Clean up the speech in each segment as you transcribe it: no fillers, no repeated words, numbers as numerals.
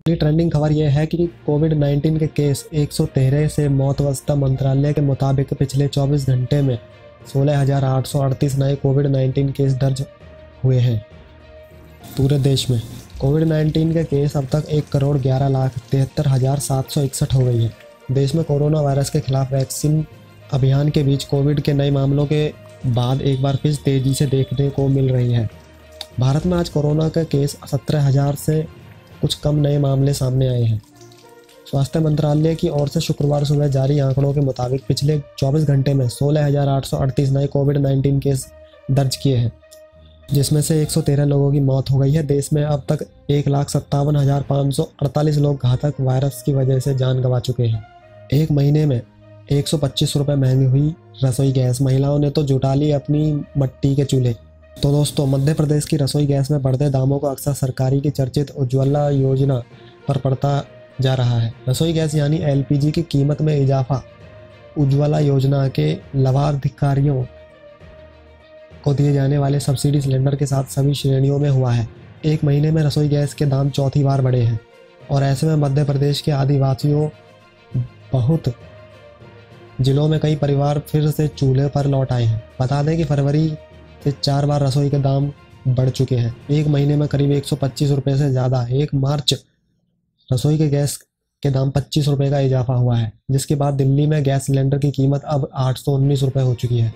अगली ट्रेंडिंग खबर यह है कि कोविड-19 के केस 113 से मौतवस्ता। मंत्रालय के मुताबिक पिछले 24 घंटे में 16,838 नए कोविड-19 केस दर्ज हुए हैं। पूरे देश में कोविड-19 के केस अब तक 1,11,73,761 हो गई है। देश में कोरोना वायरस के खिलाफ वैक्सीन अभियान के बीच कोविड के नए मामलों के बाद एक बार फिर तेजी से देखने को मिल रही है। भारत में आज कोरोना के केस 17,000 से कुछ कम नए मामले सामने आए हैं। स्वास्थ्य मंत्रालय की ओर से शुक्रवार सुबह जारी आंकड़ों के मुताबिक पिछले 24 घंटे में 16,838 नए कोविड-19 केस दर्ज किए हैं, जिसमें से 113 लोगों की मौत हो गई है। देश में अब तक 1,57,548 लोग घातक वायरस की वजह से जान गंवा चुके हैं। एक महीने में 125 रुपये महंगी हुई रसोई गैस। महिलाओं ने तो जुटा ली अपनी मिट्टी के चूल्हे। तो दोस्तों, मध्य प्रदेश की रसोई गैस में बढ़ते दामों को अक्सर सरकारी की चर्चित उज्ज्वला योजना पर पड़ता जा रहा है। रसोई गैस यानी एलपीजी की कीमत में इजाफा उज्ज्वला योजना के लाभाधिकारियों को दिए जाने वाले सब्सिडी सिलेंडर के साथ सभी श्रेणियों में हुआ है। एक महीने में रसोई गैस के दाम चौथी बार बढ़े हैं और ऐसे में मध्य प्रदेश के आदिवासियों बहुत जिलों में कई परिवार फिर से चूल्हे पर लौट आए हैं। बता दें कि फरवरी से 4 बार रसोई के दाम बढ़ चुके हैं। एक महीने में करीब 125 रुपये से ज़्यादा। 1 मार्च रसोई के गैस के दाम 25 रुपये का इजाफा हुआ है, जिसके बाद दिल्ली में गैस सिलेंडर की कीमत अब 819 रुपये हो चुकी है।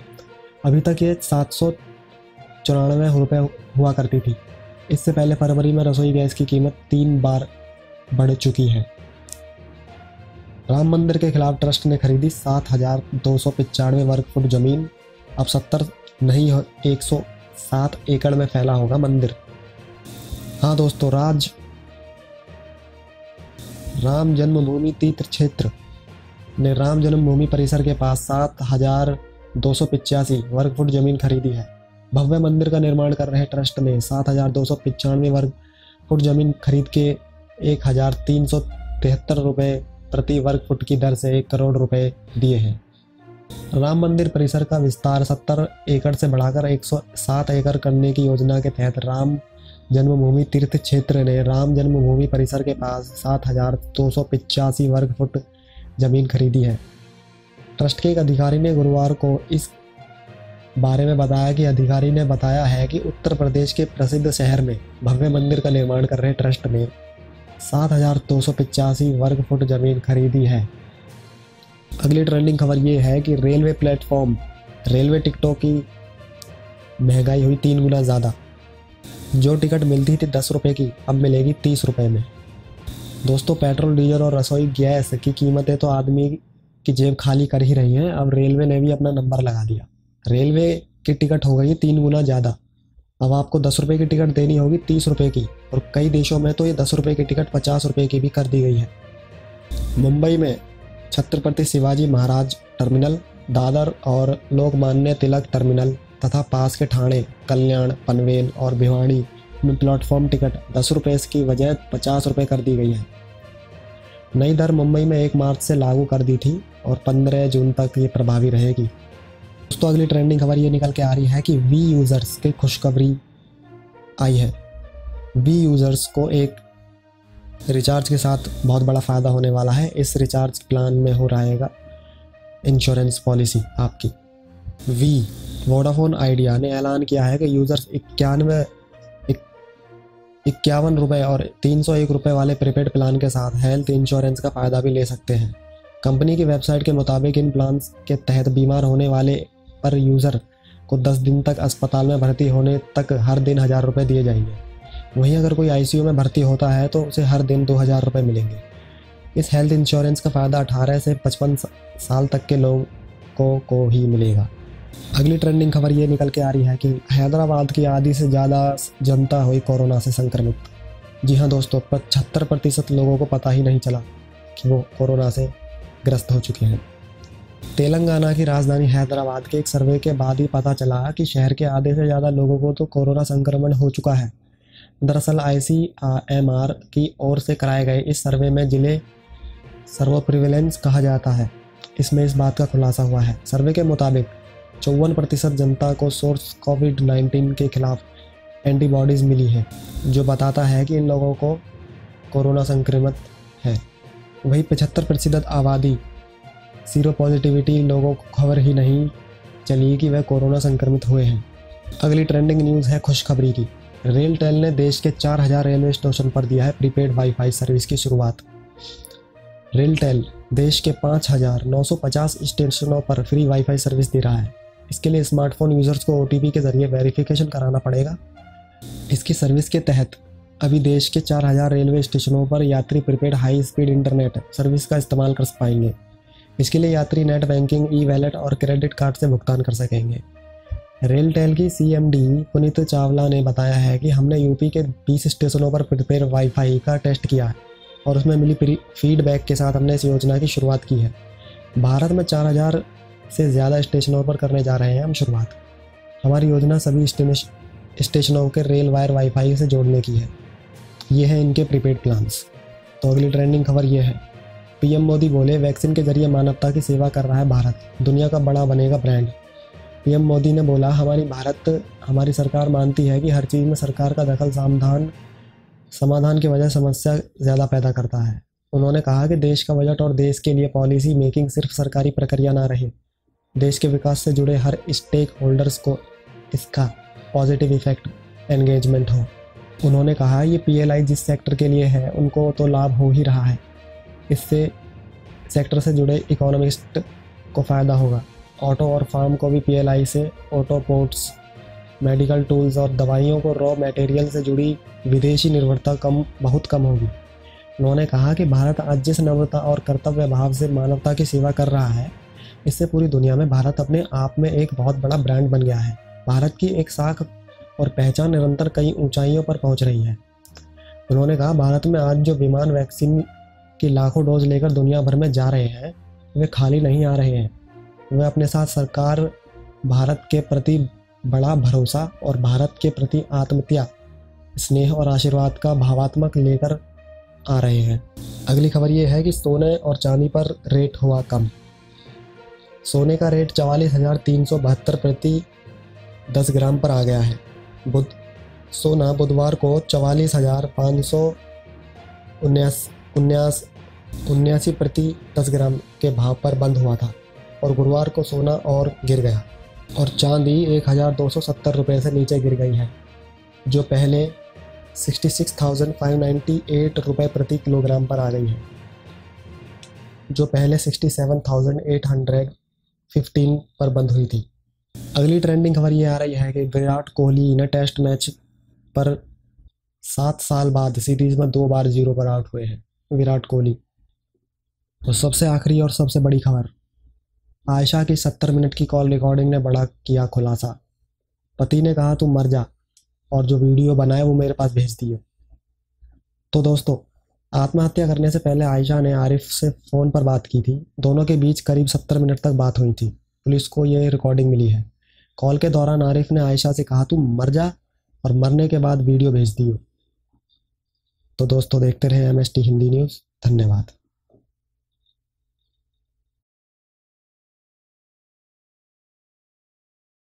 अभी तक ये 794 रुपये हुआ करती थी। इससे पहले फरवरी में रसोई गैस की कीमत 3 बार बढ़ चुकी है। राम मंदिर के खिलाफ ट्रस्ट ने खरीदी 7,295 वर्ग फुट जमीन। अब 70 नहीं 107 एकड़ में फैला होगा मंदिर। हाँ दोस्तों, राम जन्मभूमि तीर्थ क्षेत्र ने राम जन्मभूमि परिसर के पास 7,285 वर्ग फुट जमीन खरीदी है। भव्य मंदिर का निर्माण कर रहे ट्रस्ट ने 7,295 वर्ग फुट जमीन खरीद के 1,373 रुपये प्रति वर्ग फुट की दर से 1 करोड़ रुपए दिए हैं। राम मंदिर परिसर का विस्तार 70 एकड़ से बढ़ाकर 107 एकड़ करने की योजना के तहत राम जन्मभूमि तीर्थ क्षेत्र ने राम जन्मभूमि परिसर के पास 7,285 वर्ग फुट जमीन खरीदी है। ट्रस्ट के एक अधिकारी ने गुरुवार को इस बारे में बताया कि अधिकारी ने बताया है कि उत्तर प्रदेश के प्रसिद्ध शहर में भव्य मंदिर का निर्माण कर रहे ट्रस्ट ने 7,285 वर्ग फुट जमीन खरीदी है। अगली ट्रेंडिंग खबर ये है कि रेलवे प्लेटफॉर्म रेलवे टिकटों की महंगाई हुई 3 गुना ज़्यादा। जो टिकट मिलती थी 10 रुपये की, अब मिलेगी 30 रुपये में। दोस्तों, पेट्रोल, डीजल और रसोई गैस की कीमतें तो आदमी की जेब खाली कर ही रही हैं। अब रेलवे ने भी अपना नंबर लगा दिया। रेलवे की टिकट हो गई 3 गुना ज़्यादा। अब आपको 10 रुपये की टिकट देनी होगी 30 रुपये की, और कई देशों में तो ये 10 रुपये की टिकट 50 रुपये की भी कर दी गई है। मुंबई में छत्रपति शिवाजी महाराज टर्मिनल, दादर और लोकमान्य तिलक टर्मिनल तथा पास के ठाणे, कल्याण, पनवेल और भिवाड़ी में प्लेटफॉर्म टिकट 10 रुपये की बजाय 50 रुपये कर दी गई है। नई दर मुंबई में 1 मार्च से लागू कर दी थी और 15 जून तक ये प्रभावी रहेगी। दोस्तों, अगली ट्रेंडिंग खबर ये निकल के आ रही है कि वी यूज़र्स की खुशखबरी आई है। वी यूज़र्स को एक रिचार्ज के साथ बहुत बड़ा फ़ायदा होने वाला है। इस रिचार्ज प्लान में हो रहेगा इंश्योरेंस पॉलिसी आपकी। वोडाफोन आइडिया ने ऐलान किया है कि यूज़र्स 51 रुपये और 301 रुपये वाले प्रीपेड प्लान के साथ हेल्थ इंश्योरेंस का फ़ायदा भी ले सकते हैं। कंपनी की वेबसाइट के मुताबिक इन प्लान्स के तहत बीमार होने वाले पर यूज़र को 10 दिन तक अस्पताल में भर्ती होने तक हर दिन 1,000 रुपये दिए जाएंगे। वहीं अगर कोई आईसीयू में भर्ती होता है तो उसे हर दिन 2,000 रुपये मिलेंगे। इस हेल्थ इंश्योरेंस का फ़ायदा 18 से 55 साल तक के लोगों को ही मिलेगा। अगली ट्रेंडिंग खबर ये निकल के आ रही है कि हैदराबाद की आधी से ज़्यादा जनता हुई कोरोना से संक्रमित। जी हाँ दोस्तों, 75% लोगों को पता ही नहीं चला कि वो कोरोना से ग्रस्त हो चुके हैं। तेलंगाना की राजधानी हैदराबाद के एक सर्वे के बाद ही पता चला कि शहर के आधे से ज़्यादा लोगों को तो कोरोना संक्रमण हो चुका है। दरअसल ICMR की ओर से कराए गए इस सर्वे में जिले सर्वो प्रिवेलेंस कहा जाता है, इसमें इस बात का खुलासा हुआ है। सर्वे के मुताबिक 54% जनता को सोर्स कोविड-19 के खिलाफ एंटीबॉडीज़ मिली है, जो बताता है कि इन लोगों को कोरोना संक्रमित है। वहीं 75% आबादी सीरो पॉजिटिविटी लोगों को खबर ही नहीं चली कि वह कोरोना संक्रमित हुए हैं। अगली ट्रेंडिंग न्यूज़ है खुशखबरी की। रेलटेल ने देश के 4000 रेलवे स्टेशन पर दिया है प्रीपेड वाईफाई सर्विस की शुरुआत। रेलटेल देश के 5950 स्टेशनों पर फ्री वाईफाई सर्विस दे रहा है। इसके लिए स्मार्टफोन यूजर्स को OTP के जरिए वेरिफिकेशन कराना पड़ेगा। इसकी सर्विस के तहत अभी देश के 4000 रेलवे स्टेशनों पर यात्री prepaid high speed internet service का इस्तेमाल कर पाएंगे। इसके लिए यात्री नेट बैंकिंग, ई-वॉलेट और क्रेडिट कार्ड से भुगतान कर सकेंगे। रेलटेल की CMD पुनीत चावला ने बताया है कि हमने यूपी के 20 स्टेशनों पर प्रीपेड वाईफाई का टेस्ट किया है और उसमें मिली फीडबैक के साथ हमने इस योजना की शुरुआत की है। भारत में 4000 से ज़्यादा स्टेशनों पर करने जा रहे हैं हम शुरुआत। हमारी योजना सभी स्टेशनों के रेल वायर वाईफाई से जोड़ने की है। ये है इनके प्रीपेड प्लान्स। तो अगली ट्रेंडिंग खबर ये है। PM मोदी बोले वैक्सीन के जरिए मानवता की सेवा कर रहा है भारत, दुनिया का बड़ा बनेगा ब्रांड। PM मोदी ने बोला हमारी सरकार मानती है कि हर चीज़ में सरकार का दखल समाधान की वजह समस्या ज़्यादा पैदा करता है। उन्होंने कहा कि देश का बजट और देश के लिए पॉलिसी मेकिंग सिर्फ सरकारी प्रक्रिया ना रहे, देश के विकास से जुड़े हर स्टेक होल्डर्स को इसका पॉजिटिव इफेक्ट एंगेजमेंट हो। उन्होंने कहा ये PLI जिस सेक्टर के लिए है उनको तो लाभ हो ही रहा है, इससे सेक्टर से जुड़े इकोनॉमिस्ट को फ़ायदा होगा। ऑटो और फार्म को भी PLI से ऑटो पोर्ट्स, मेडिकल टूल्स और दवाइयों को रॉ मटेरियल से जुड़ी विदेशी निर्भरता बहुत कम होगी। उन्होंने कहा कि भारत आज जिस नम्रता और कर्तव्य भाव से मानवता की सेवा कर रहा है, इससे पूरी दुनिया में भारत अपने आप में एक बहुत बड़ा ब्रांड बन गया है। भारत की एक साख और पहचान निरंतर कई ऊंचाइयों पर पहुंच रही है। उन्होंने कहा भारत में आज जो विमान वैक्सीन की लाखों डोज लेकर दुनिया भर में जा रहे हैं, वे खाली नहीं आ रहे हैं। वे अपने साथ सरकार, भारत के प्रति बड़ा भरोसा और भारत के प्रति आत्मीयता, स्नेह और आशीर्वाद का भावात्मक लेकर आ रहे हैं। अगली खबर ये है कि सोने और चांदी पर रेट हुआ कम। सोने का रेट 44,372 प्रति 10 ग्राम पर आ गया है। सोना बुधवार को 44,579 प्रति 10 ग्राम के भाव पर बंद हुआ था और गुरुवार को सोना और गिर गया और चांदी 1,270 रुपये से नीचे गिर गई है, जो पहले 66,598 रुपये प्रति किलोग्राम पर आ गई है, जो पहले 67,815 पर बंद हुई थी। अगली ट्रेंडिंग खबर ये आ रही है कि विराट कोहली ने टेस्ट मैच पर 7 साल बाद सीरीज में 2 बार 0 पर आउट हुए हैं। विराट कोहली। तो सबसे आखिरी और सबसे बड़ी खबर, आयशा की 70 मिनट की कॉल रिकॉर्डिंग ने बड़ा किया खुलासा। पति ने कहा तू मर जा और जो वीडियो बनाए वो मेरे पास भेज दिए। तो दोस्तों, आत्महत्या करने से पहले आयशा ने आरिफ से फ़ोन पर बात की थी। दोनों के बीच करीब 70 मिनट तक बात हुई थी। पुलिस को ये रिकॉर्डिंग मिली है। कॉल के दौरान आरिफ ने आयशा से कहा तू मर जा और मरने के बाद वीडियो भेज दियो। तो दोस्तों, देखते रहे MST हिंदी न्यूज़। धन्यवाद।